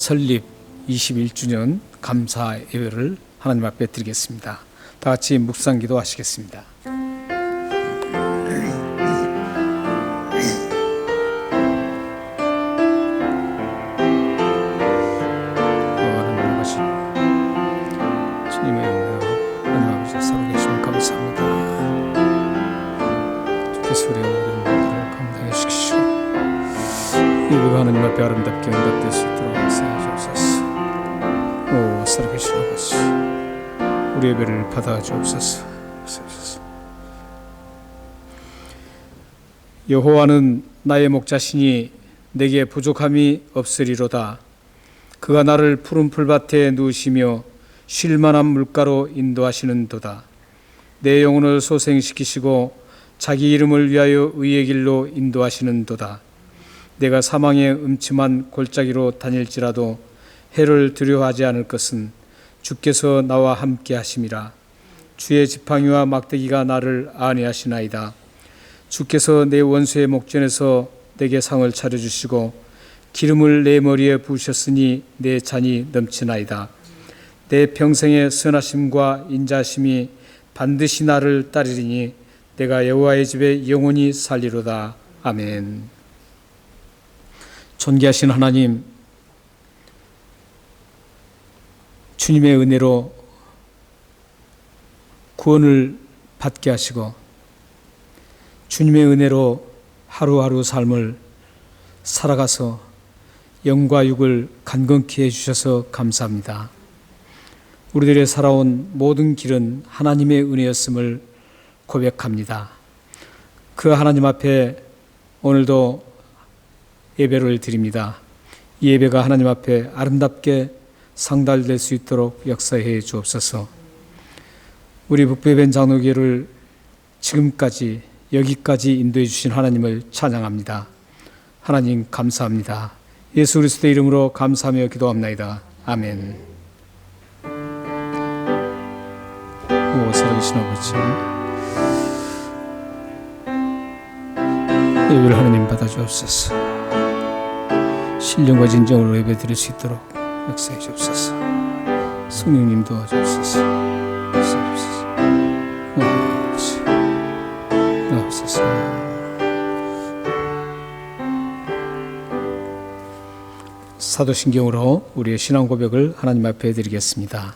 설립 21주년 감사 예배를 하나님 앞에 드리겠습니다. 다 같이 묵상기도 하시겠습니다. 주님의 은혜로 하나님 아버지 살아계시면 감사합니다. 주께서 우리의 모든 일들을 감당해 주시고 예배가 하나님 앞에 아름답게 응답될 수 있도록 하여 주옵소서. 오 살아계신 아버지, 우리 예배를 받아 주옵소서. 여호와는 나의 목자시니 내게 부족함이 없으리로다. 그가 나를 푸른 풀밭에 누우시며 쉴 만한 물가로 인도하시는도다. 내 영혼을 소생시키시고 자기 이름을 위하여 의의 길로 인도하시는도다. 내가 사망의 음침한 골짜기로 다닐지라도 해를 두려워하지 않을 것은 주께서 나와 함께 하심이라. 주의 지팡이와 막대기가 나를 안위하시나이다. 주께서 내 원수의 목전에서 내게 상을 차려주시고 기름을 내 머리에 부으셨으니 내 잔이 넘치나이다. 내 평생의 선하심과 인자하심이 반드시 나를 따르리니 내가 여호와의 집에 영원히 살리로다. 아멘. 존귀하신 하나님, 주님의 은혜로 구원을 받게 하시고 주님의 은혜로 하루하루 삶을 살아가서 영과 육을 간건케 해주셔서 감사합니다. 우리들의 살아온 모든 길은 하나님의 은혜였음을 고백합니다. 그 하나님 앞에 오늘도 예배를 드립니다. 이 예배가 하나님 앞에 아름답게 상달될 수 있도록 역사해 주옵소서. 우리 북부예배 장로교회를 지금까지 여기까지 인도해 주신 하나님을 찬양합니다. 하나님 감사합니다. 예수 그리스도의 이름으로 감사하며 기도합나이다. 아멘. 오 살아계신 아버지, 예배를 하나님 받아 주옵소서. 신령과 진정으로 예배 드릴 수 있도록 역사해 주옵소서. 성령님 도와주옵소서. 역사해 주옵소서. 나옵소서. 사도신경으로 우리의 신앙 고백을 하나님 앞에 드리겠습니다.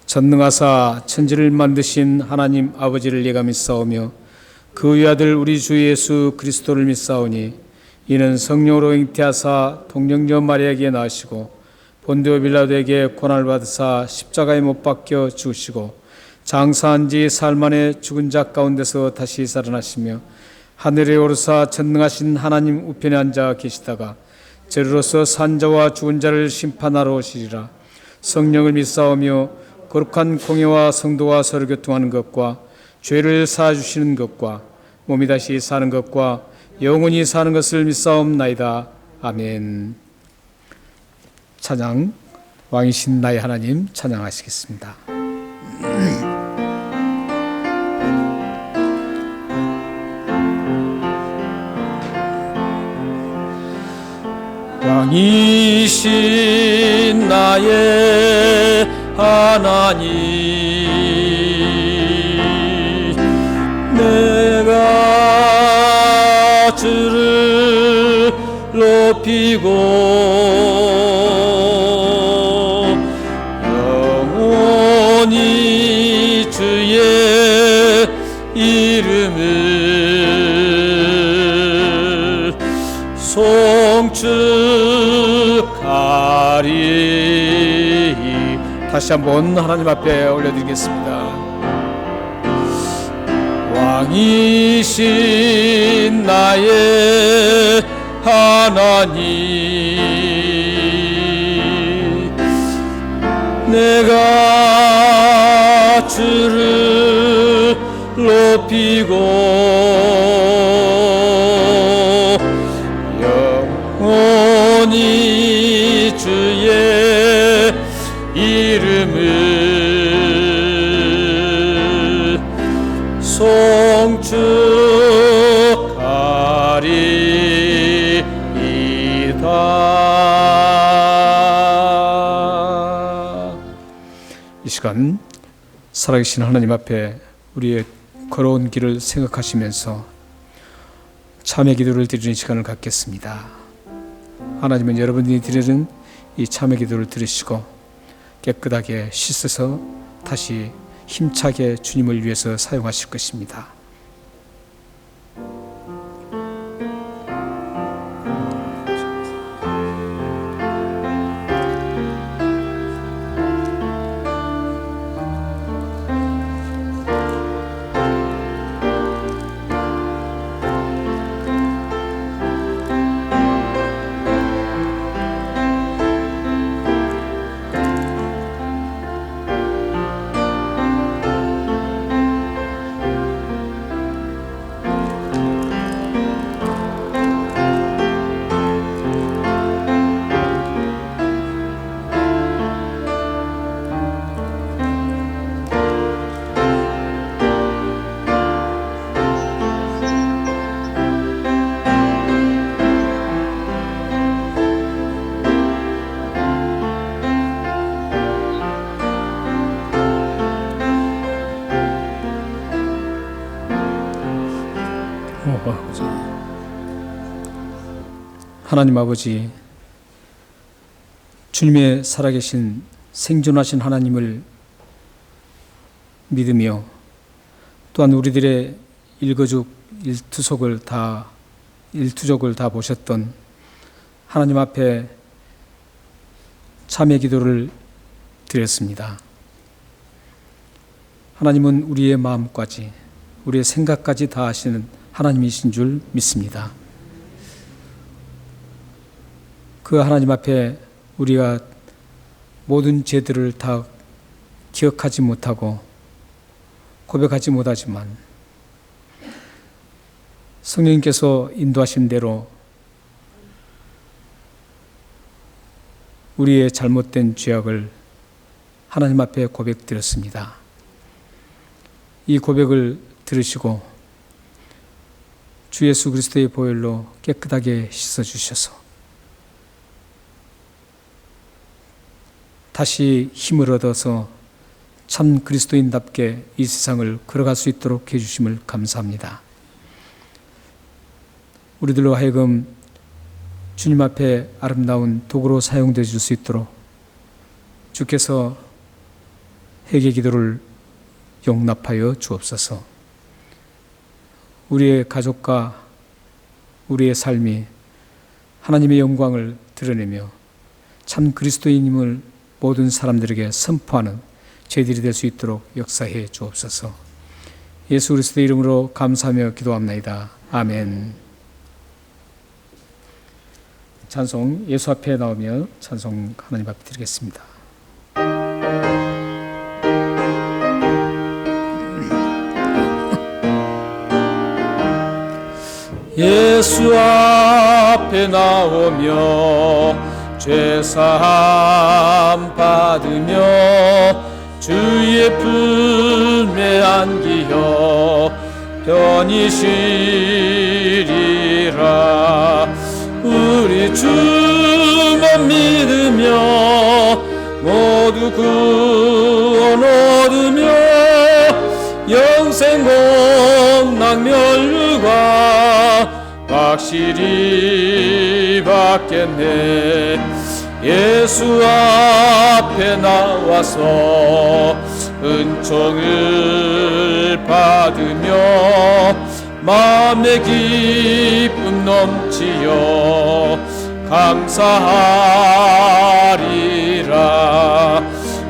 전능하사 천지를 만드신 하나님 아버지를 예가 믿사오며 그 위아들 우리 주 예수 그리스도를 믿사오니 이는 성령으로 잉태하사 동정녀 마리아에게 나으시고 본디오 빌라도에게 고난을 받으사 십자가에 못 박혀 죽으시고 장사한 지 사흘 만에 죽은 자 가운데서 다시 살아나시며 하늘에 오르사 전능하신 하나님 우편에 앉아 계시다가 저리로서 산 자와 죽은 자를 심판하러 오시리라. 성령을 믿사오며 거룩한 공예와 성도와 서로 교통하는 것과 죄를 사하주시는 것과 몸이 다시 사는 것과 영원히 사는 것을 믿사옵나이다. 아멘. 찬양, 왕이신 나의 하나님 찬양하시겠습니다. 왕이신 나의 하나님, 내가 주를 높이고 영원히 주의 이름을 송축하리. 다시 한번 하나님 앞에 올려드리겠습니다. 왕이신 나의 하나님, 내가 주를 높이고 영원히 주의 이름을 송축하리이다. 시간 살아계신 하나님 앞에 우리의 걸어온 길을 생각하시면서 참회 기도를 드리는 시간을 갖겠습니다. 하나님은 여러분이 드리는 이 참회 기도를 들으시고 깨끗하게 씻어서 다시 힘차게 주님을 위해서 사용하실 것입니다. 하나님 아버지, 주님의 살아계신 생존하신 하나님을 믿으며 또한 우리들의 일거죽 일투족을 다 보셨던 하나님 앞에 참회 기도를 드렸습니다. 하나님은 우리의 마음까지, 우리의 생각까지 다 아시는 하나님이신 줄 믿습니다. 그 하나님 앞에 우리가 모든 죄들을 다 기억하지 못하고 고백하지 못하지만 성령님께서 인도하신 대로 우리의 잘못된 죄악을 하나님 앞에 고백드렸습니다. 이 고백을 들으시고 주 예수 그리스도의 보혈로 깨끗하게 씻어주셔서 다시 힘을 얻어서 참 그리스도인답게 이 세상을 걸어갈 수 있도록 해주심을 감사합니다. 우리들로 하여금 주님 앞에 아름다운 도구로 사용되어 줄 수 있도록 주께서 회개 기도를 용납하여 주옵소서. 우리의 가족과 우리의 삶이 하나님의 영광을 드러내며 참 그리스도인임을 모든 사람들에게 선포하는 저희들이 될 수 있도록 역사해 주옵소서. 예수 그리스도의 이름으로 감사하며 기도합나이다. 아멘. 찬송 예수 앞에 나오며 찬송 하나님 앞에 드리겠습니다. 예수 앞에 나오며 죄사함 받으며 주의 품에 안기어 편히 쉬리라. 우리 주만 믿으며 모두 구원 얻으며 영생 복락 멸류관 확실히 받겠네. 예수 앞에 나와서 은총을 받으며 마음의 기쁨 넘치어 감사하리라.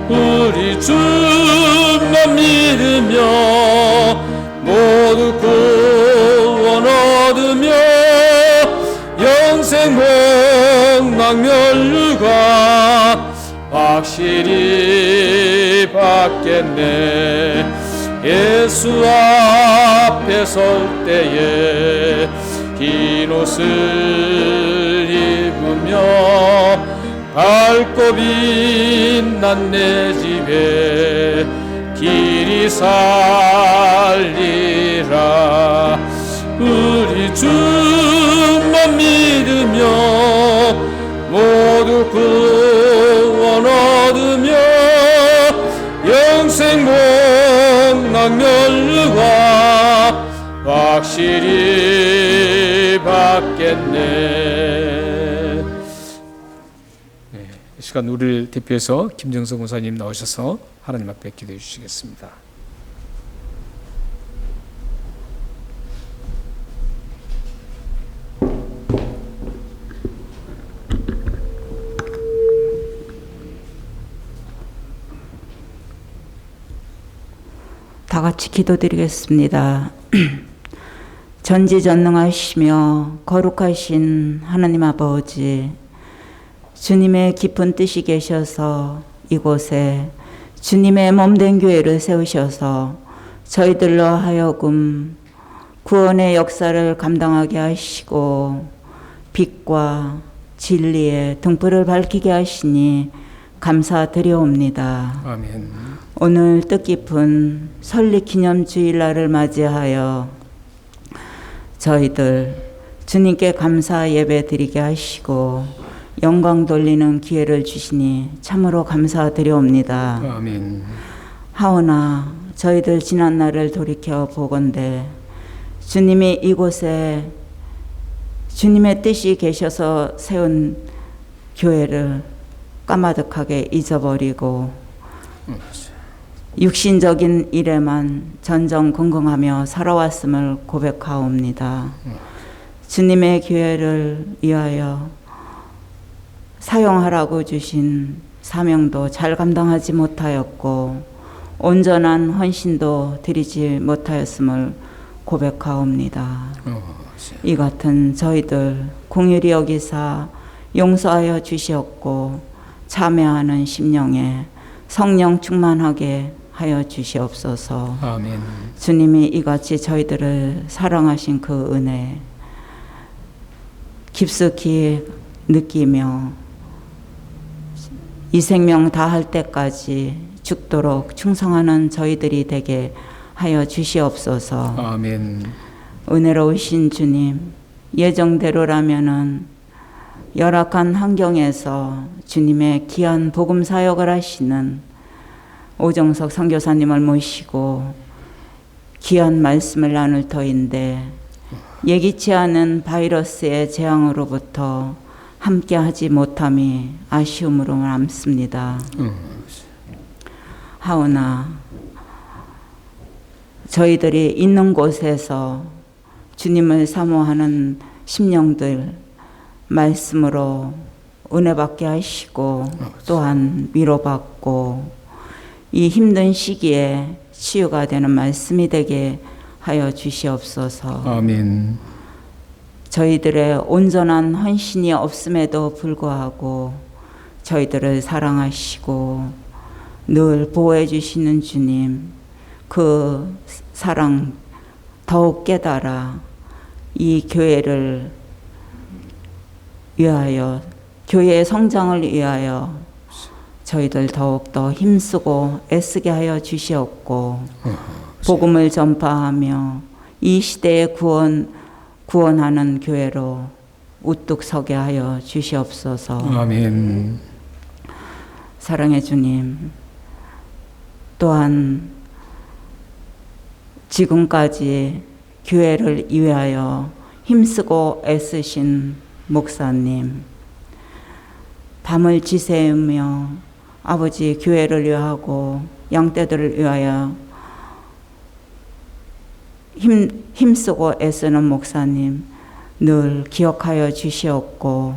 우리 주만 믿으며 모두 구원 얻으며 영생 복락 멸류관 확실히 받겠네. 예수 앞에 설 때에 긴 옷을 입으며 밝고 빛난 내 집에 길이 살리라. 우리 주만 믿으며 모두 구원 얻으며 하시리 받겠네. 네, 이 시간 우리를 대표해서 김정석 목사님 나오셔서 하나님 앞에 기도해 주시겠습니다. 다 같이 기도드리겠습니다. 전지전능하시며 거룩하신 하나님 아버지, 주님의 깊은 뜻이 계셔서 이곳에 주님의 몸된 교회를 세우셔서 저희들로 하여금 구원의 역사를 감당하게 하시고 빛과 진리의 등불을 밝히게 하시니 감사드려옵니다. 아멘. 오늘 뜻깊은 설립기념주일날을 맞이하여 저희들 주님께 감사 예배 드리게 하시고 영광 돌리는 기회를 주시니 참으로 감사드려옵니다. 아멘. 하오나 저희들 지난날을 돌이켜 보건대 주님이 이곳에 주님의 뜻이 계셔서 세운 교회를 까마득하게 잊어버리고 육신적인 일에만 전전긍긍하며 살아왔음을 고백하옵니다. 주님의 교회를 위하여 사용하라고 주신 사명도 잘 감당하지 못하였고 온전한 헌신도 드리지 못하였음을 고백하옵니다. 이 같은 저희들 긍휼히 여기사 용서하여 주시옵고 참여하는 심령에 성령 충만하게 하여 주시옵소서. 아멘. 주님이 이같이 저희들을 사랑하신 그 은혜 깊숙이 느끼며 이 생명 다할 때까지 죽도록 충성하는 저희들이 되게 하여 주시옵소서. 아멘. 은혜로우신 주님, 예정대로라면은 열악한 환경에서 주님의 귀한 복음 사역을 하시는 오정석 선교사님을 모시고 귀한 말씀을 나눌 터인데 예기치 않은 바이러스의 재앙으로부터 함께하지 못함이 아쉬움으로 남습니다. 하오나 저희들이 있는 곳에서 주님을 사모하는 심령들 말씀으로 은혜받게 하시고 또한 위로받고 이 힘든 시기에 치유가 되는 말씀이 되게 하여 주시옵소서. 아멘. 저희들의 온전한 헌신이 없음에도 불구하고 저희들을 사랑하시고 늘 보호해 주시는 주님, 그 사랑 더욱 깨달아 이 교회를 위하여, 교회의 성장을 위하여 저희들 더욱더 힘쓰고 애쓰게 하여 주시옵고 복음을 전파하며 이 시대에 구원하는 교회로 우뚝 서게 하여 주시옵소서. 아멘. 사랑의 주님, 또한 지금까지 교회를 위하여 힘쓰고 애쓰신 목사님, 밤을 지새우며 아버지 교회를 위하고 양떼들을 위하여 힘쓰고 애쓰는 목사님 늘 기억하여 주시옵고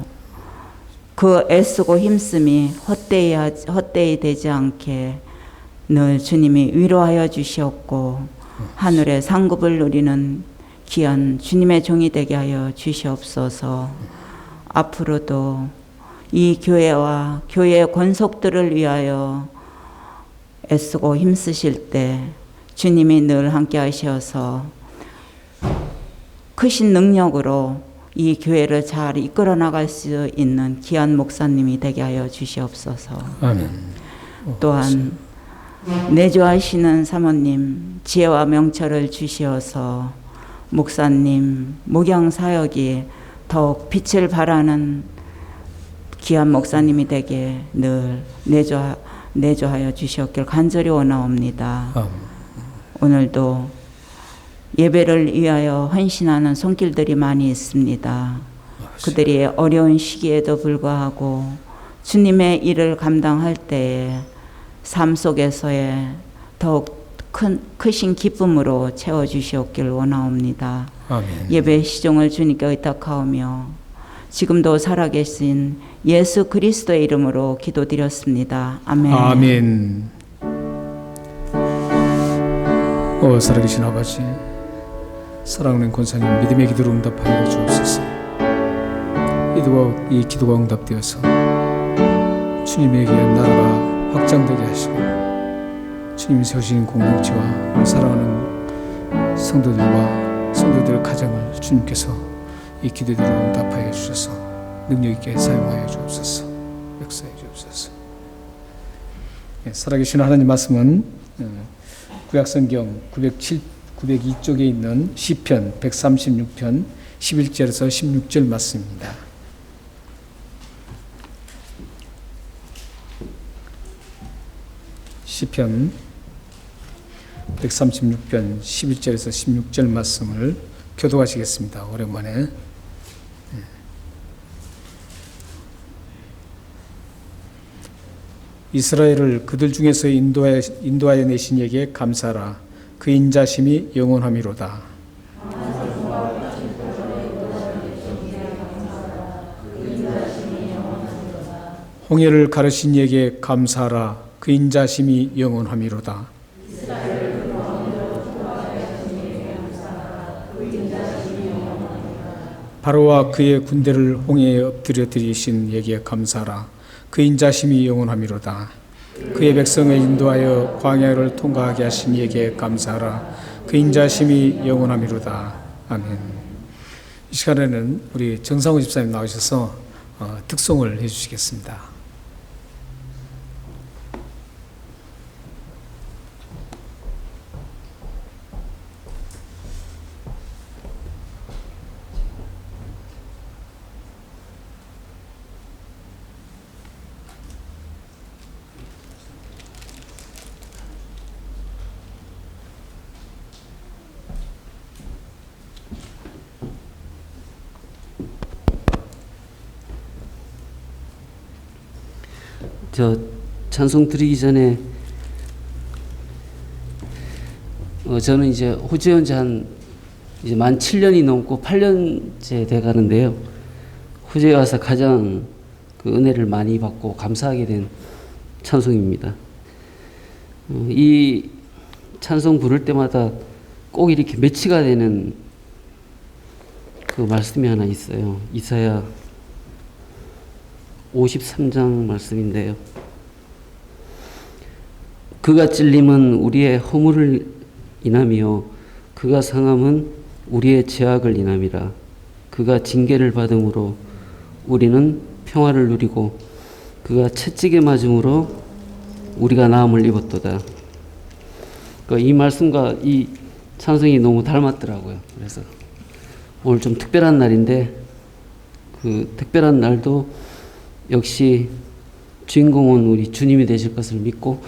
그 애쓰고 힘씀이 헛되이 되지 않게 늘 주님이 위로하여 주시옵고 하늘의 상급을 누리는 귀한 주님의 종이 되게 하여 주시옵소서. 앞으로도 이 교회와 교회의 권속들을 위하여 애쓰고 힘쓰실 때 주님이 늘 함께 하셔서 크신 능력으로 이 교회를 잘 이끌어 나갈 수 있는 귀한 목사님이 되게 하여 주시옵소서. 아멘. 또한 내조하시는 사모님 지혜와 명철을 주시어서 목사님 목양 사역이 더욱 빛을 발하는 귀한 목사님이 되게 늘 내조하여 주시옵길 간절히 원하옵니다. 오늘도 예배를 위하여 헌신하는 손길들이 많이 있습니다. 그들이 어려운 시기에도 불구하고 주님의 일을 감당할 때에 삶 속에서의 더욱 크신 기쁨으로 채워주시옵길 원하옵니다. 아멘. 예배 시종을 주님께 의탁하오며 지금도 살아계신 예수 그리스도의 이름으로 기도드렸습니다. 아멘. 아멘. 살아계신 아버지, 사랑하는 권사님 믿음의 기도로 응답하여 주옵소서. 이 기도가 응답되어서 주님에게 나라가 확장되게 하시고 주님 세우신 공동체와 우리 사랑하는 성도들 가정을 주님께서 이 기도대로 응답하여 주셔서 능력 있게 사용하여 주옵소서. 역사해 주옵소서. 살아계신 하나님 말씀은 구약성경 902쪽에 있는 시편 136편 11절에서 16절 말씀입니다. 시편 136편 11절에서 16절 말씀을 교독하시겠습니다. 오랜만에. 이스라엘을 그들 중에서 인도하여 내신 이에게 감사하라. 그 인자심이 영원함이로다. 홍해를 가르신 이에게 감사하라. 그 인자심이 영원함이로다. 바로와 그의 군대를 홍해에 엎드려 들이신 이에게 감사하라. 그 인자심이 영원함이로다. 그의 백성을 인도하여 광야를 통과하게 하신 이에게 감사하라. 그 인자심이 영원함이로다. 아멘. 이 시간에는 우리 정상호 집사님 나오셔서 특송을 해주시겠습니다. 저 찬송 드리기 전에 저는 이제 호주에 온 지 이제 만 7년이 넘고 8년째 돼 가는데요. 호주에 와서 가장 그 은혜를 많이 받고 감사하게 된 찬송입니다. 이 찬송 부를 때마다 꼭 이렇게 매치가 되는 그 말씀이 하나 있어요. 이사야 53장 말씀인데요. 그가 찔림은 우리의 허물을 인하며 그가 상함은 우리의 죄악을 인함이라. 그가 징계를 받음으로 우리는 평화를 누리고 그가 채찍에 맞음으로 우리가 나음을 입었도다. 그러니까 이 말씀과 이 찬송이 너무 닮았더라고요. 그래서 오늘 좀 특별한 날인데 그 특별한 날도 역시 주인공은 우리 주님이 되실 것을 믿고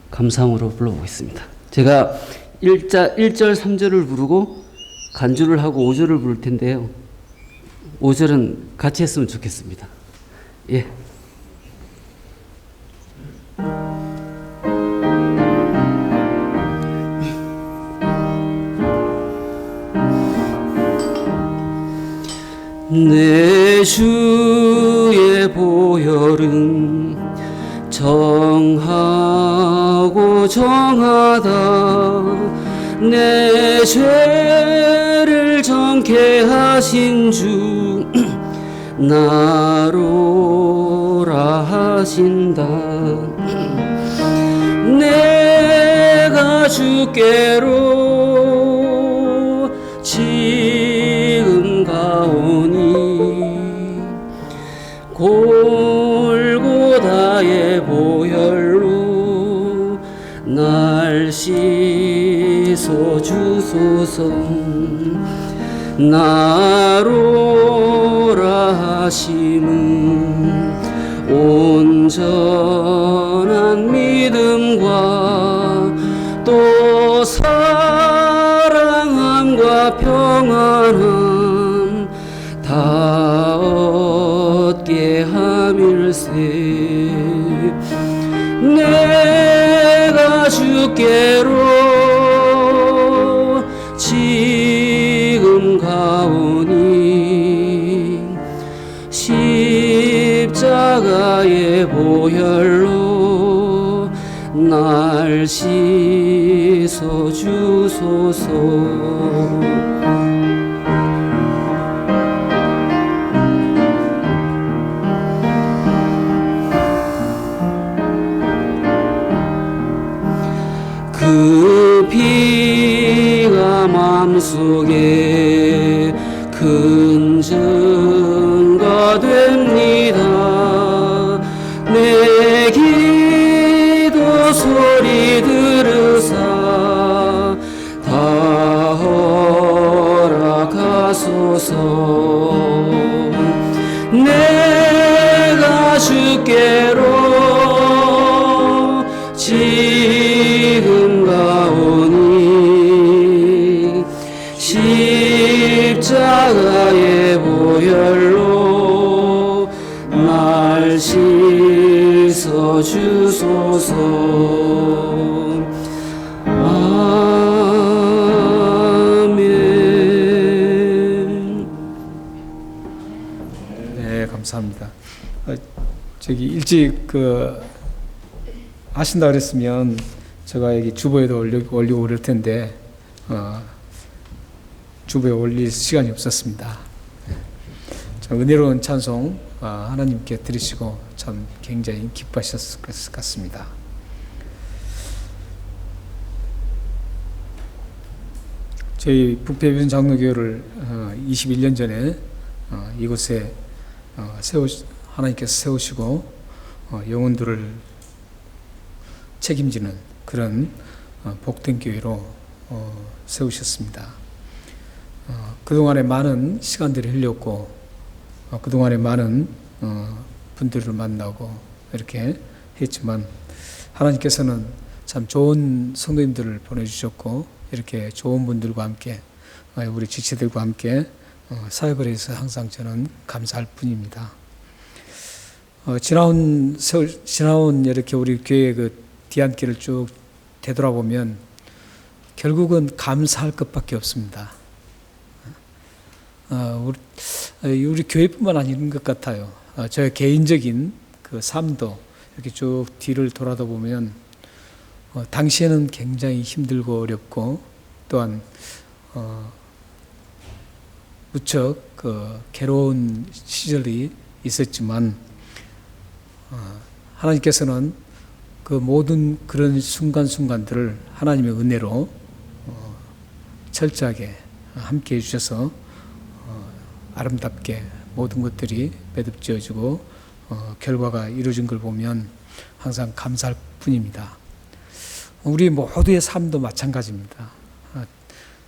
감사함으로 불러보겠습니다. 제가 1절, 3절을 부르고 간주를 하고 5절을 부를 텐데요. 5절은 같이 했으면 좋겠습니다. 예. 내 주의 보혈은 정하고 정하다. 내 죄를 정케 하신 주 나로라 하신다. 내가 주께로 지금 가오니 골고다의 보혈로 날 씻어주소서. 나로라 하심은 온전한 믿음과 또 사랑함 내가 주께로 지금 가오니 십자가의 보혈로 날 씻어 주소서. 그 피가 마음속에 큰 증거 됩니다. 내 기도 소리 들으사 다 허락하소서. 내가 주께로 지금 가오니 십자가의 보혈로 날 씻어 주소서. 아멘. 네, 감사합니다. 저기 일찍 하신다 그랬으면 제가 여기 주보에도 올리고 그럴 텐데 주보에 올릴 시간이 없었습니다. 참 은혜로운 찬송 하나님께 드리시고 참 굉장히 기뻐하셨을 것 같습니다. 저희 북배변 장로교회를 21년 전에 이곳에 하나님께서 세우시고 영혼들을 책임지는 그런 복된 교회로 세우셨습니다. 그동안에 많은 시간들이 흘렸고 그동안에 많은 분들을 만나고 이렇게 했지만 하나님께서는 참 좋은 성도님들을 보내주셨고 이렇게 좋은 분들과 함께 우리 지체들과 함께 사역을 해서 항상 저는 감사할 뿐입니다. 지나온 이렇게 우리 교회의 그 뒤안길을 쭉 되돌아보면 결국은 감사할 것밖에 없습니다. 우리 교회뿐만 아닌 것 같아요. 저의 개인적인 그 삶도 이렇게 쭉 뒤를 돌아다 보면 당시에는 굉장히 힘들고 어렵고 또한 무척 괴로운 시절이 있었지만 하나님께서는 그 모든 그런 순간순간들을 하나님의 은혜로 철저하게 함께 해주셔서 아름답게 모든 것들이 매듭지어지고 결과가 이루어진 걸 보면 항상 감사할 뿐입니다. 우리 모두의 삶도 마찬가지입니다.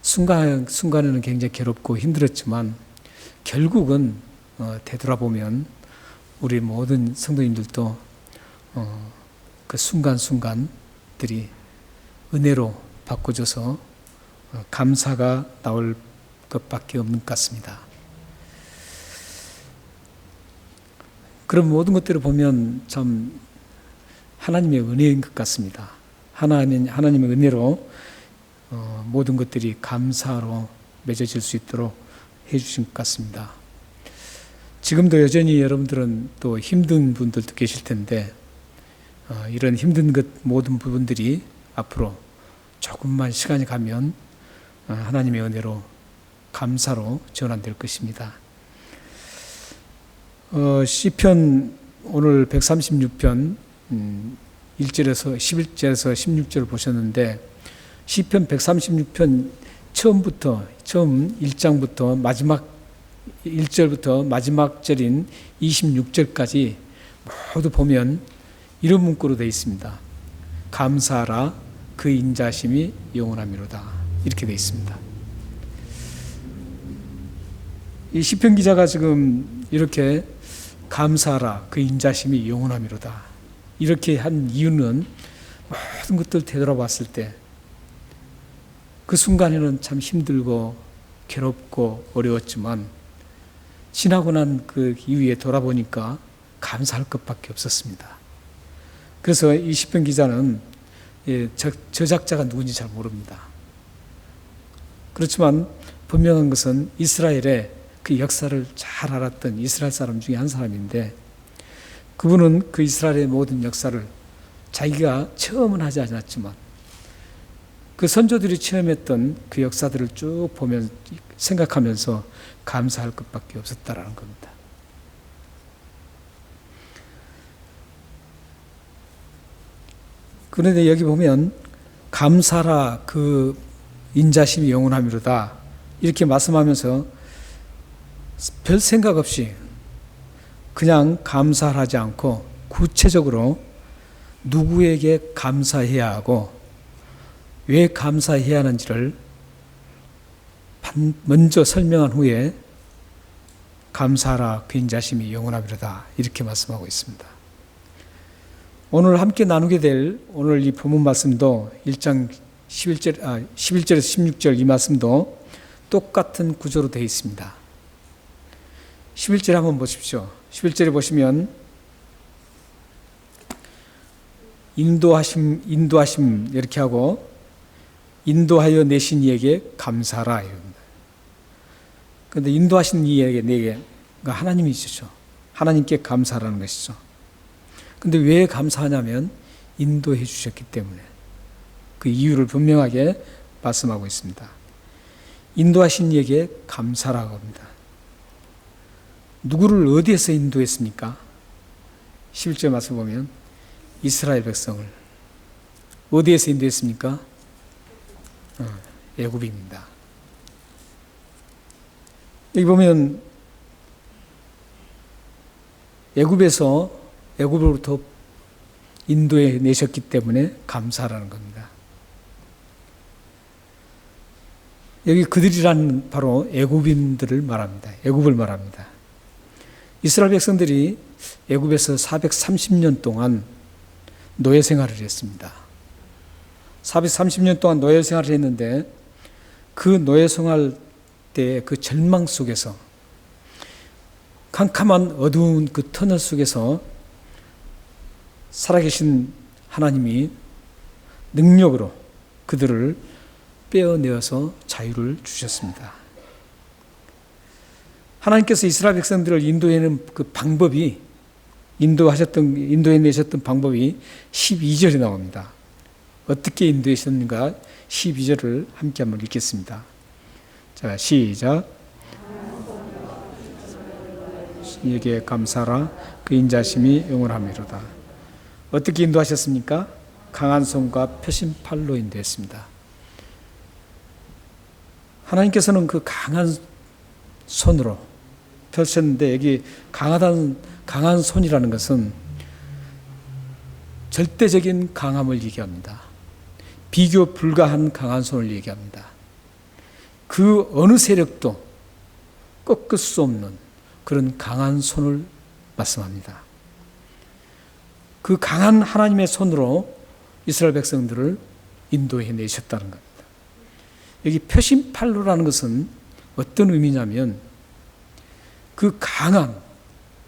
순간에는 굉장히 괴롭고 힘들었지만 결국은 되돌아보면 우리 모든 성도님들도 그 순간순간들이 은혜로 바꿔줘서 감사가 나올 것밖에 없는 것 같습니다. 그런 모든 것들을 보면 참 하나님의 은혜인 것 같습니다. 하나님의 은혜로 모든 것들이 감사로 맺어질 수 있도록 해주신 것 같습니다. 지금도 여전히 여러분들은 또 힘든 분들도 계실 텐데 이런 힘든 것 모든 부분들이 앞으로 조금만 시간이 가면 하나님의 은혜로 감사로 전환될 것입니다. 시편 오늘 136편 1절에서 11절에서 16절을 보셨는데 시편 136편 처음 1장부터 마지막 1절부터 마지막 절인 26절까지 모두 보면 이런 문구로 되어 있습니다. 감사하라 그 인자심이 영원하미로다. 이렇게 되어 있습니다. 이 시편 기자가 지금 이렇게 감사하라 그 인자심이 영원하미로다 이렇게 한 이유는 모든 것들 되돌아봤을 때 그 순간에는 참 힘들고 괴롭고 어려웠지만 지나고 난 그 이후에 돌아보니까 감사할 것밖에 없었습니다. 그래서 이 시편 기자는 저작자가 누군지 잘 모릅니다. 그렇지만 분명한 것은 이스라엘의 그 역사를 잘 알았던 이스라엘 사람 중에 한 사람인데, 그분은 그 이스라엘의 모든 역사를 자기가 체험은 하지 않았지만 그 선조들이 체험했던 그 역사들을 쭉 보면 생각하면서 감사할 것밖에 없었다라는 겁니다. 그런데 여기 보면 감사라 그 인자심이 영원함이로다 이렇게 말씀하면서 별 생각 없이 그냥 감사하지 않고 구체적으로 누구에게 감사해야 하고 왜 감사해야 하는지를 먼저 설명한 후에 감사하라 그 인자심이 영원함이로다 이렇게 말씀하고 있습니다. 오늘 함께 나누게 될 오늘 이 본문 말씀도 1장 11절에서 16절 이 말씀도 똑같은 구조로 되어 있습니다. 11절 한번 보십시오. 11절에 보시면 인도하심 이렇게 하고 인도하여 내신 이에게 감사하라 이럽니다. 그런데 인도하신 이에게 내게 하나님이시죠. 하나님께 감사하라는 것이죠. 그런데 왜 감사하냐면 인도해 주셨기 때문에 그 이유를 분명하게 말씀하고 있습니다. 인도하신 이에게 감사라고 합니다. 누구를 어디에서 인도했습니까? 11절 말씀 보면 이스라엘 백성을 어디에서 인도했습니까? 애굽입니다. 여기 보면 애굽으로부터 인도해 내셨기 때문에 감사라는 겁니다. 여기 그들이란 바로 애굽인들을 말합니다. 애굽을 말합니다. 이스라엘 백성들이 애굽에서 430년 동안 노예 생활을 했습니다. 430년 동안 노예 생활을 했는데 그 노예 생활 때 그 절망 속에서 캄캄한 어두운 그 터널 속에서 살아계신 하나님이 능력으로 그들을 빼어내어서 자유를 주셨습니다. 하나님께서 이스라엘 백성들을 인도해내는 그 방법이 인도해내셨던 방법이 12절에 나옵니다. 어떻게 인도하셨는가 12절을 함께 한번 읽겠습니다. 자, 시작. 이에게 감사라 그 인자심이 영원함이로다. 어떻게 인도하셨습니까? 강한 손과 펴신 팔로 인도했습니다. 하나님께서는 그 강한 손으로 펼쳤는데 여기 강한 손이라는 것은 절대적인 강함을 얘기합니다. 비교 불가한 강한 손을 얘기합니다. 그 어느 세력도 꺾을 수 없는 그런 강한 손을 말씀합니다. 그 강한 하나님의 손으로 이스라엘 백성들을 인도해 내셨다는 겁니다. 여기 표심팔로라는 것은 어떤 의미냐면 그 강한,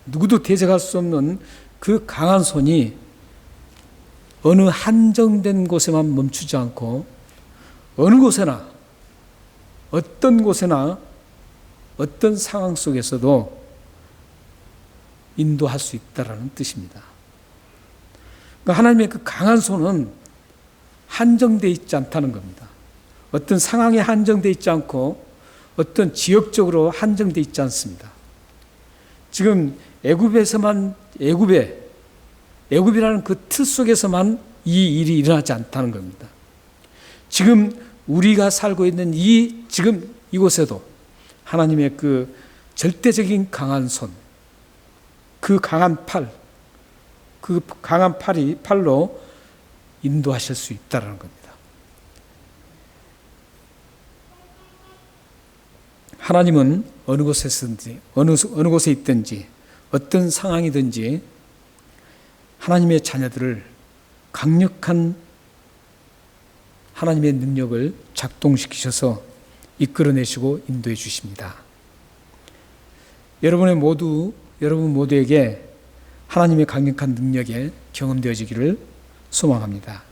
누구도 대적할 수 없는 그 강한 손이 어느 한정된 곳에만 멈추지 않고 어느 곳에나 어떤 곳에나 어떤 상황 속에서도 인도할 수 있다라는 뜻입니다. 그러니까 하나님의 그 강한 손은 한정되어 있지 않다는 겁니다. 어떤 상황에 한정되어 있지 않고 어떤 지역적으로 한정되어 있지 않습니다. 지금 애굽이라는 그 틀 속에서만 이 일이 일어나지 않다는 겁니다. 지금 우리가 살고 있는 지금 이곳에도 하나님의 그 절대적인 강한 손, 그 강한 팔로 인도하실 수 있다는 겁니다. 하나님은 어느 곳에서든지 어느 곳에 있든지 어떤 상황이든지 하나님의 자녀들을 강력한 하나님의 능력을 작동시키셔서 이끌어내시고 인도해 주십니다. 여러분 모두에게 하나님의 강력한 능력에 경험되어지기를 소망합니다.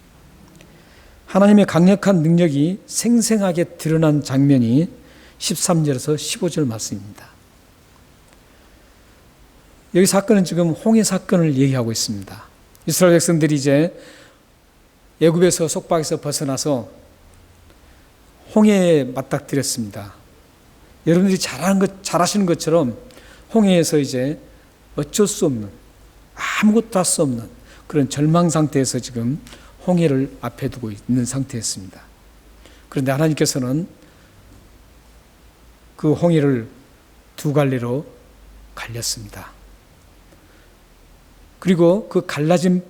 하나님의 강력한 능력이 생생하게 드러난 장면이 13절에서 15절 말씀입니다. 여기 사건은 지금 홍해 사건을 얘기하고 있습니다. 이스라엘 백성들이 이제 애굽에서 속박에서 벗어나서 홍해에 맞닥뜨렸습니다. 여러분들이 잘하시는 것처럼 홍해에서 이제 어쩔 수 없는, 아무것도 할 수 없는 그런 절망 상태에서 지금 홍해를 앞에 두고 있는 상태였습니다. 그런데 하나님께서는 그 홍해를 두 갈래로 갈렸습니다. 그리고 그 갈라진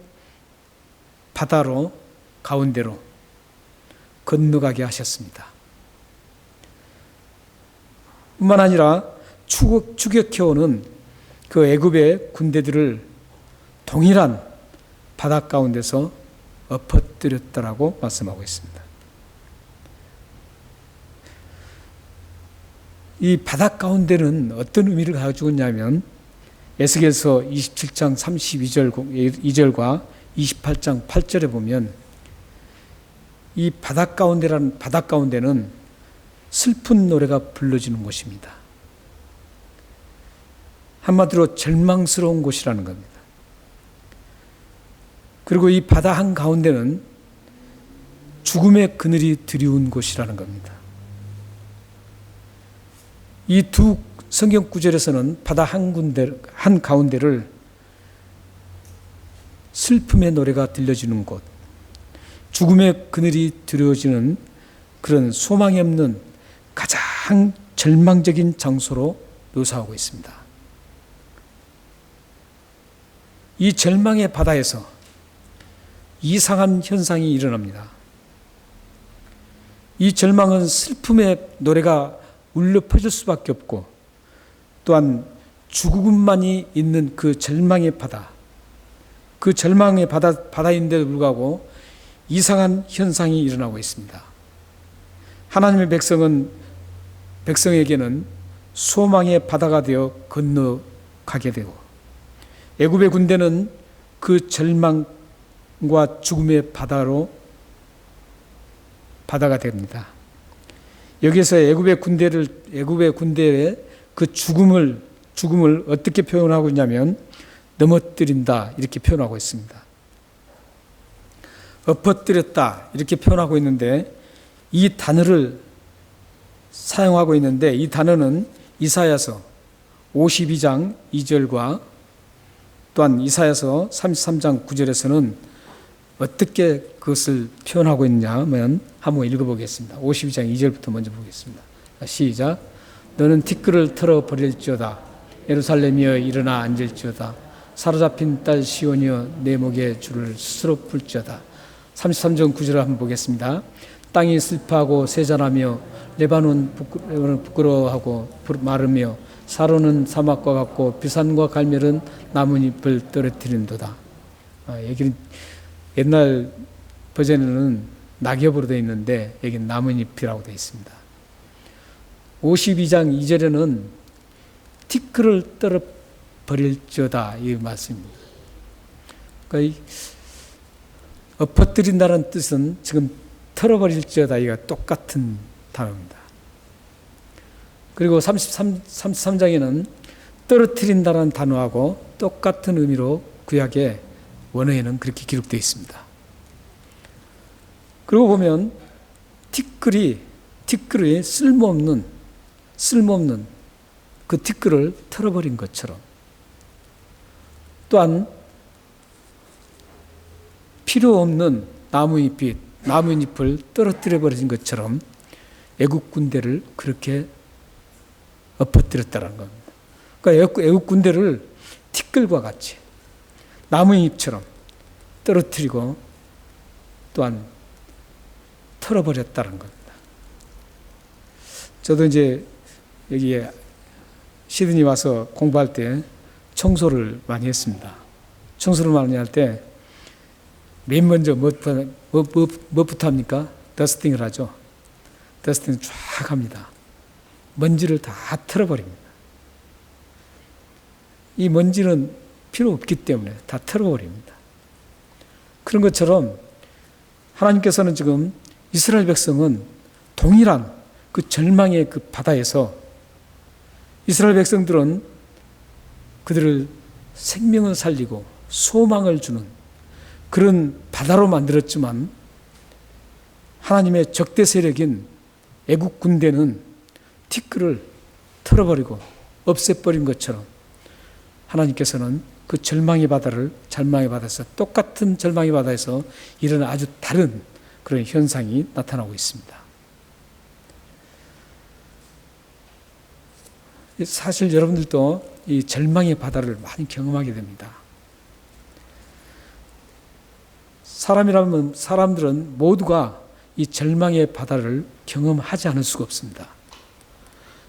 바다로 가운데로 건너가게 하셨습니다. 뿐만 아니라 추격해오는 그 애굽의 군대들을 동일한 바다 가운데서 엎어뜨렸다라고 말씀하고 있습니다. 이 바다 가운데는 어떤 의미를 가지고 있냐면 에스겔서 27장 32절과 28장 8절에 보면 이 바다 가운데는 슬픈 노래가 불러지는 곳입니다. 한마디로 절망스러운 곳이라는 겁니다. 그리고 이 바다 한가운데는 죽음의 그늘이 드리운 곳이라는 겁니다. 이 두 성경 구절에서는 바다 한가운데를 슬픔의 노래가 들려지는 곳, 죽음의 그늘이 드려지는 그런 소망이 없는 가장 절망적인 장소로 묘사하고 있습니다. 이 절망의 바다에서 이상한 현상이 일어납니다. 이 절망은 슬픔의 노래가 울려 퍼질 수밖에 없고 또한 죽음만이 있는 그 절망의 바다, 그 절망의 바다인데도 불구하고 이상한 현상이 일어나고 있습니다. 하나님의 백성에게는 소망의 바다가 되어 건너가게 되고 애굽의 군대는 그 절망과 죽음의 바다가 됩니다. 여기서 애굽의 군대의 그 죽음을 어떻게 표현하고 있냐면 넘어뜨린다 이렇게 표현하고 있습니다. 엎어뜨렸다 이렇게 표현하고 있는데 이 단어를 사용하고 있는데 이 단어는 이사야서 52장 2절과 또한 이사야서 33장 9절에서는 어떻게 그것을 표현하고 있냐 하면 한번 읽어보겠습니다. 52장 2절부터 먼저 보겠습니다. 시작. 너는 티끌을 털어버릴지어다. 예루살렘이여 일어나 앉을지어다. 사로잡힌 딸 시온이여 내 목에 줄을 스스로 풀지어다. 33장 9절을 한번 보겠습니다. 땅이 슬퍼하고 세잔하며 레바논 부끄러워하고 마르며 사로는 사막과 같고 비산과 갈멜은 나뭇잎을 떨어뜨린도다. 여기는 옛날 버전에는 낙엽으로 되어 있는데 여기는 나뭇잎이라고 되어 있습니다. 52장 2절에는 티끌을 떨어버릴지어다 이 말씀입니다. 그러니까 엎어뜨린다는 뜻은 지금 털어버릴지어다 이가 똑같은 단어입니다. 그리고 33장에는 떨어뜨린다는 단어하고 똑같은 의미로 구약의 원어에는 그렇게 기록되어 있습니다. 그리고 보면 티끌이 쓸모없는 그 티끌을 털어버린 것처럼 또한 필요 없는 나뭇잎을 떨어뜨려 버린 것처럼 애국 군대를 그렇게 엎어뜨렸다는 겁니다. 그러니까 애국 군대를 티끌과 같이 나뭇잎처럼 떨어뜨리고 또한 털어버렸다는 겁니다. 저도 이제 여기에 시드니 와서 공부할 때 청소를 많이 했습니다. 청소를 많이 할 때 맨 먼저 뭐부터 합니까? 더스팅을 하죠. 더스팅을 쫙 합니다. 먼지를 다 털어버립니다. 이 먼지는 필요 없기 때문에 다 털어버립니다. 그런 것처럼 하나님께서는 지금 이스라엘 백성은 동일한 그 절망의 그 바다에서 이스라엘 백성들은 그들을 생명을 살리고 소망을 주는 그런 바다로 만들었지만 하나님의 적대 세력인 애국 군대는 티끌을 털어버리고 없애버린 것처럼 하나님께서는 그 절망의 바다에서 똑같은 절망의 바다에서 이런 아주 다른 그런 현상이 나타나고 있습니다. 사실 여러분들도 이 절망의 바다를 많이 경험하게 됩니다. 사람들은 모두가 이 절망의 바다를 경험하지 않을 수가 없습니다.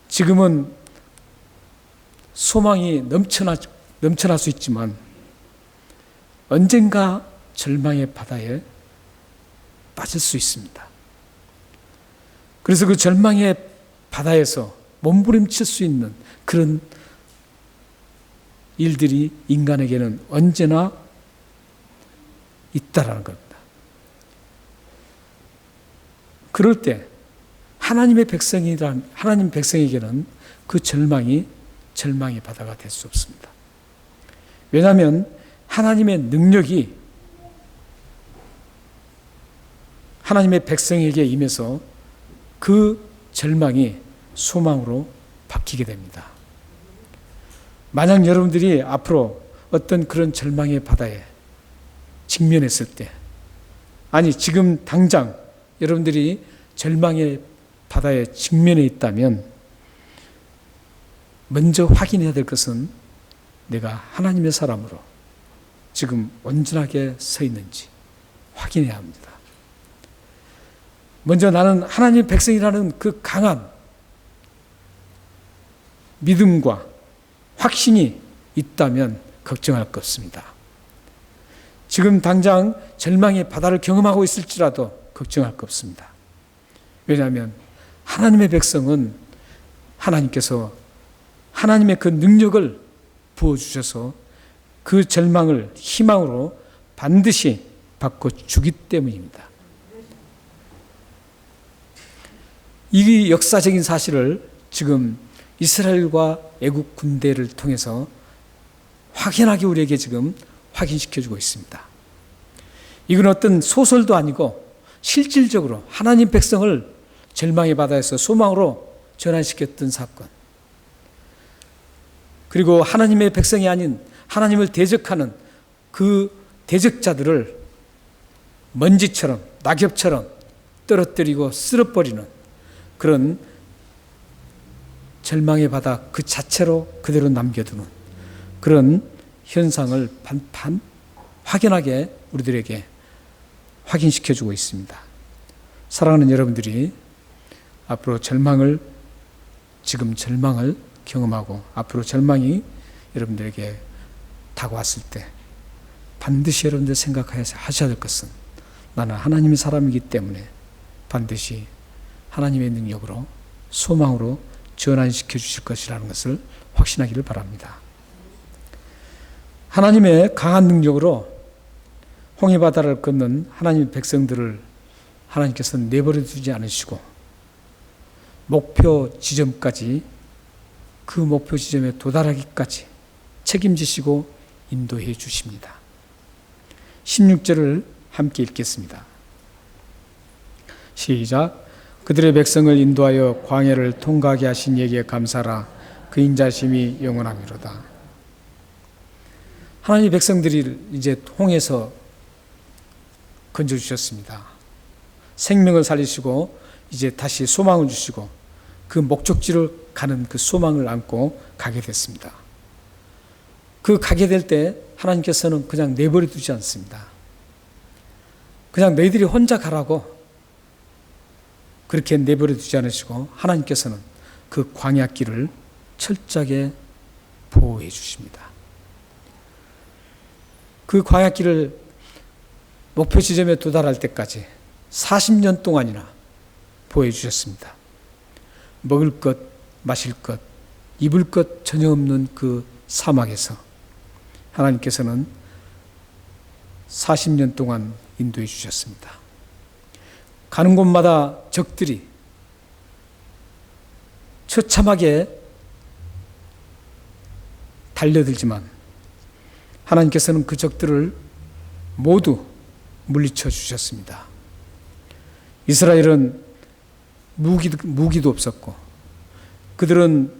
지금은 소망이 넘쳐날 수 있지만 언젠가 절망의 바다에 빠질 수 있습니다. 그래서 그 절망의 바다에서 몸부림칠 수 있는 그런 일들이 인간에게는 언제나 있다라는 겁니다. 그럴 때 하나님 백성에게는 그 절망의 바다가 될 수 없습니다. 왜냐하면 하나님의 능력이 하나님의 백성에게 임해서 그 절망이 소망으로 바뀌게 됩니다. 만약 여러분들이 앞으로 어떤 그런 절망의 바다에 직면했을 때, 아니 지금 당장 여러분들이 절망의 바다에 직면해 있다면 먼저 확인해야 될 것은 내가 하나님의 사람으로 지금 온전하게 서 있는지 확인해야 합니다. 먼저 나는 하나님의 백성이라는 그 강한 믿음과 확신이 있다면 걱정할 것 없습니다. 지금 당장 절망의 바다를 경험하고 있을지라도 걱정할 것 없습니다. 왜냐하면 하나님의 백성은 하나님께서 하나님의 그 능력을 부어주셔서 그 절망을 희망으로 반드시 바꿔주기 때문입니다. 이 역사적인 사실을 지금 이스라엘과 애국 군대를 통해서 확연하게 우리에게 지금 확인시켜주고 있습니다. 이건 어떤 소설도 아니고 실질적으로 하나님 백성을 절망의 바다에서 소망으로 전환시켰던 사건, 그리고 하나님의 백성이 아닌 하나님을 대적하는 그 대적자들을 먼지처럼 낙엽처럼 떨어뜨리고 쓸어버리는 그런 절망의 바다 그 자체로 그대로 남겨두는 그런 현상을 확연하게 우리들에게 확인시켜주고 있습니다. 사랑하는 여러분들이 앞으로 지금 절망을 경험하고 앞으로 절망이 여러분들에게 다가왔을 때 반드시 여러분들 생각하셔야 될 것은 나는 하나님의 사람이기 때문에 반드시 하나님의 능력으로 소망으로 전환시켜 주실 것이라는 것을 확신하기를 바랍니다. 하나님의 강한 능력으로 홍해바다를 건넌 하나님의 백성들을 하나님께서는 내버려 두지 않으시고 목표 지점까지 그 목표 지점에 도달하기까지 책임지시고 인도해 주십니다. 16절을 함께 읽겠습니다. 시작. 그들의 백성을 인도하여 광야를 통과하게 하신 이에게 감사라. 그 인자심이 영원하미로다. 하나님의 백성들이 이제 홍해에서 건져주셨습니다. 생명을 살리시고 이제 다시 소망을 주시고 그 목적지를 가는 그 소망을 안고 가게 됐습니다. 그 가게 될 때 하나님께서는 그냥 내버려 두지 않습니다. 그냥 너희들이 혼자 가라고 그렇게 내버려 두지 않으시고 하나님께서는 그 광야길을 철저하게 보호해 주십니다. 그 광야길을 목표 지점에 도달할 때까지 40년 동안이나 보호해 주셨습니다. 먹을 것, 마실 것, 입을 것 전혀 없는 그 사막에서 하나님께서는 40년 동안 인도해 주셨습니다. 가는 곳마다 적들이 처참하게 달려들지만 하나님께서는 그 적들을 모두 물리쳐 주셨습니다. 이스라엘은 무기도 없었고 그들은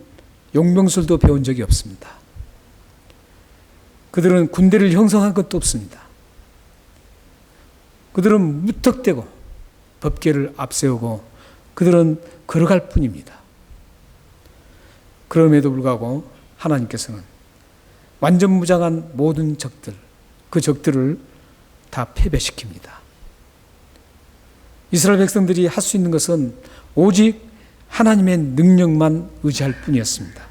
용병술도 배운 적이 없습니다. 그들은 군대를 형성한 것도 없습니다. 그들은 무턱대고 법궤를 앞세우고 그들은 걸어갈 뿐입니다. 그럼에도 불구하고 하나님께서는 완전 무장한 모든 적들, 그 적들을 다 패배시킵니다. 이스라엘 백성들이 할 수 있는 것은 오직 하나님의 능력만 의지할 뿐이었습니다.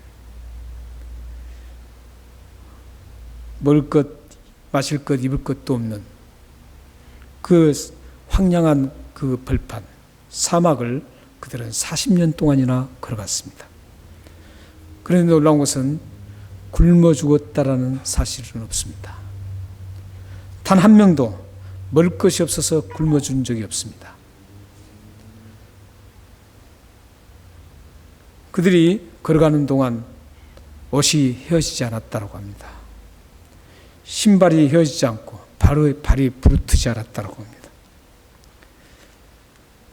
먹을 것, 마실 것, 입을 것도 없는 그 황량한 그 벌판, 사막을 그들은 40년 동안이나 걸어갔습니다. 그런데 놀라운 것은 굶어 죽었다라는 사실은 없습니다. 단 한 명도 먹을 것이 없어서 굶어 죽은 적이 없습니다. 그들이 걸어가는 동안 옷이 헤어지지 않았다고 합니다. 신발이 헤어지지 않고 발이 부르트지 않았다고 합니다.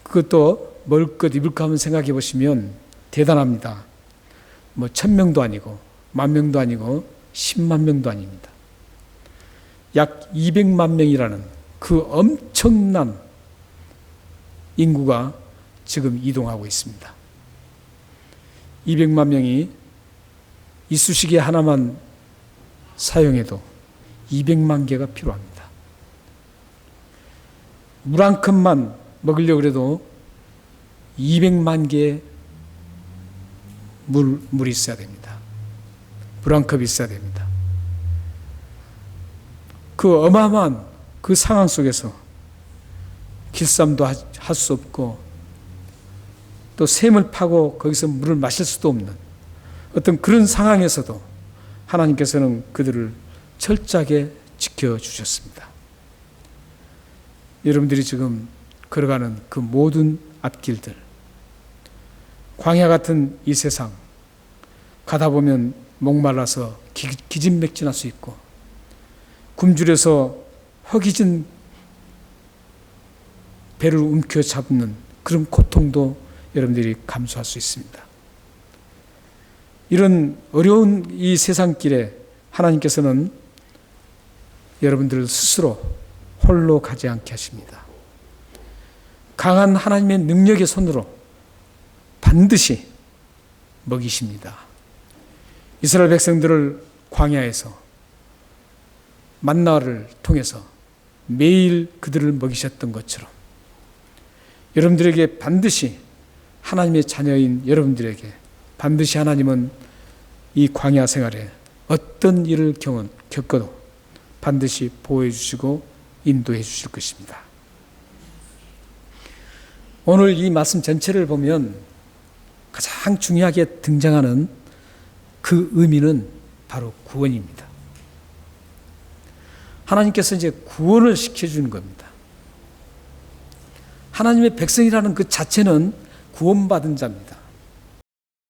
그것도 먹을 것, 입을 것 한번 생각해 보시면 대단합니다. 1000명도 아니고 10,000명도 아니고 10만 명도 아닙니다. 약 200만 명이라는 그 엄청난 인구가 지금 이동하고 있습니다. 200만 명이 이쑤시개 하나만 사용해도 200만 개가 필요합니다. 물 한 컵만 먹으려고 해도 200만 개의 물이 있어야 됩니다. 물 한 컵이 있어야 됩니다. 그 어마어마한 그 상황 속에서 길쌈도 할 수 없고 또 샘을 파고 거기서 물을 마실 수도 없는 어떤 그런 상황에서도 하나님께서는 그들을 철저하게 지켜주셨습니다. 여러분들이 지금 걸어가는 그 모든 앞길들, 광야 같은 이 세상, 가다 보면 목말라서 기진맥진할 수 있고 굶주려서 허기진 배를 움켜잡는 그런 고통도 여러분들이 감수할 수 있습니다. 이런 어려운 이 세상길에 하나님께서는 여러분들을 스스로 홀로 가지 않게 하십니다. 강한 하나님의 능력의 손으로 반드시 먹이십니다. 이스라엘 백성들을 광야에서 만나를 통해서 매일 그들을 먹이셨던 것처럼 여러분들에게 반드시 하나님의 자녀인 여러분들에게 반드시 하나님은 이 광야 생활에 어떤 일을 겪어도 반드시 보호해 주시고 인도해 주실 것입니다. 오늘 이 말씀 전체를 보면 가장 중요하게 등장하는 그 의미는 바로 구원입니다. 하나님께서 이제 구원을 시켜주는 겁니다. 하나님의 백성이라는 그 자체는 구원받은 자입니다.